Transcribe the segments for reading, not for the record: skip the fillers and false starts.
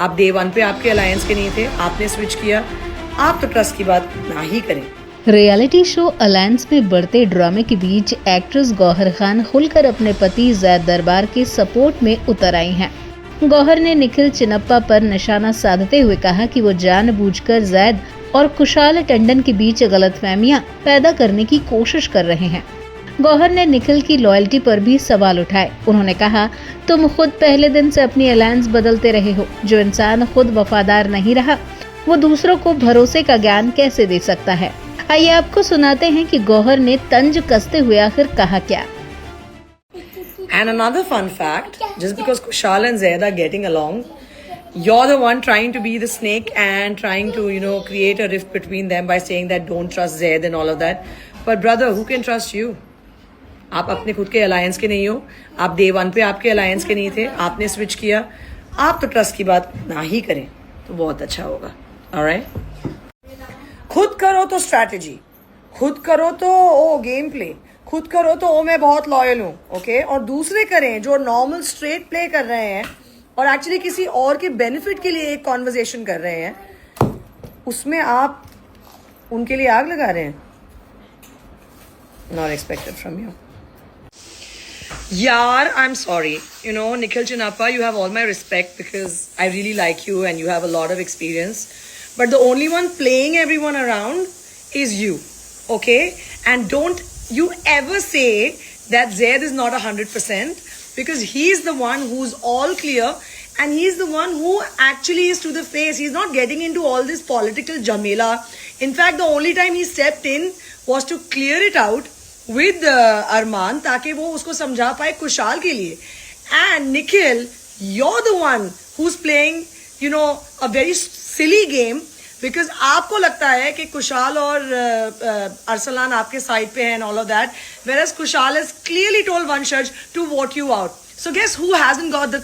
आप day one पे आपके अलायंस के नहीं थे, आपने स्विच किया। आप तो ट्रस्ट की बात ना ही करें। रियलिटी शो अलायंस में बढ़ते ड्रामे के बीच एक्ट्रेस गौहर खान खुलकर अपने पति जैद दरबार के सपोर्ट में उतर आई हैं। गौहर ने निखिल चिनप्पा पर निशाना साधते हुए कहा कि वो जानबूझकर जैद और कुशाल टंडन के बीच गलतफहमियां पैदा करने की कोशिश कर रहे हैं। गौहर ने निखिल की लॉयल्टी पर भी सवाल उठाए। उन्होंने कहा, तुम खुद पहले दिन से अपनी अलायंस बदलते रहे हो। जो इंसान खुद वफादार नहीं रहा, वो दूसरों को भरोसे का ज्ञान कैसे दे सकता है। आइए आपको सुनाते हैं कि गौहर ने तंज कसते हुए आखिर कहा क्या। And another fun fact, just because Kushal and Zaid are getting along, you're the one trying to be the snake and trying to, create a rift between them by saying that don't trust Zaid and all of that. But brother, who can trust you? आप अपने खुद के alliance के नहीं हो, आप day one पे आपके अलायंस के नहीं थे, आपने स्विच किया। आप तो ट्रस्ट की बात ना ही करें तो बहुत अच्छा होगा। ऑलराइट, खुद करो तो स्ट्रैटेजी, खुद करो तो गेम प्ले, खुद करो तो मैं बहुत लॉयल हूँ, ओके। और दूसरे करें जो नॉर्मल स्ट्रेट प्ले कर रहे हैं और एक्चुअली किसी और के बेनिफिट के लिए एक कॉन्वर्सेशन कर रहे हैं, उसमें आप उनके लिए आग लगा रहे हैं। नॉट एक्सपेक्टेड फ्रॉम यू यार। I am sorry, Nikhil Chinappa, you have all my respect because I really like you and you have a lot of experience. But the only one playing everyone around is you, okay? And don't you ever say that Zaid is not 100% because he's the one who's all clear and he's the one who actually is to the face. He's not getting into all this political jamela. In fact, the only time he stepped in was to clear it out with Arman ताकि वो उसको समझा पाए कुशाल के लिए. And Nikhil, you're the one who's playing, a very silly game because आपको लगता है कि कुशाल और अरसलान आपके साइड पे हैं and all of that, whereas Kushal has clearly told Vanshaj to vote you out. So guess who hasn't got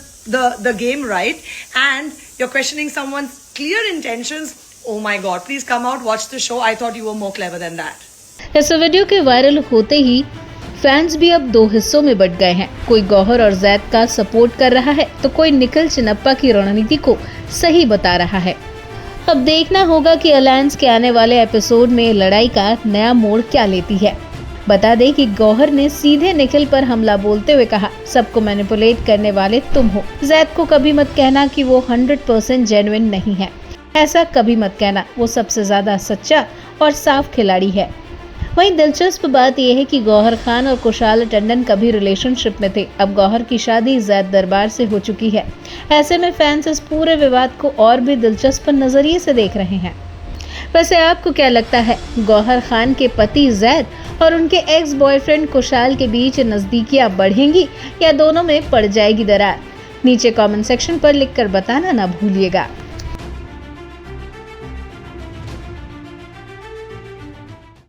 the game right? And you're questioning someone's clear intentions. Oh my God, please come out, watch the show. I thought you were more clever than that. इस video के viral होते ही fans भी अब दो हिस्सों में बंट गए हैं। कोई गौहर और जैद का सपोर्ट कर रहा है तो कोई निखिल चिनप्पा की रणनीति को सही बता रहा है। अब देखना होगा कि अलायंस के आने वाले एपिसोड में लड़ाई का नया मोड़ क्या लेती है। बता दें कि गौहर ने सीधे निखिल पर हमला बोलते हुए कहा, सबको मैनिपुलेट करने वाले तुम हो। जैद को कभी मत कहना कि वो 100% जेन्युइन नहीं है। ऐसा कभी मत कहना, वो सबसे ज्यादा सच्चा और साफ खिलाड़ी है। वहीं दिलचस्प बात यह है कि गौहर खान और कुशाल टंडन कभी रिलेशनशिप में थे। अब गौहर की शादी जैद दरबार से हो चुकी है। ऐसे में फैंस इस पूरे विवाद को और भी दिलचस्प नजरिए से देख रहे हैं। वैसे आपको क्या लगता है, गौहर खान के पति जैद और उनके एक्स बॉयफ्रेंड कुशाल के बीच नजदीकियां बढ़ेंगी या दोनों में पड़ जाएगी दरार? नीचे कमेंट सेक्शन पर लिखकर बताना ना भूलिएगा।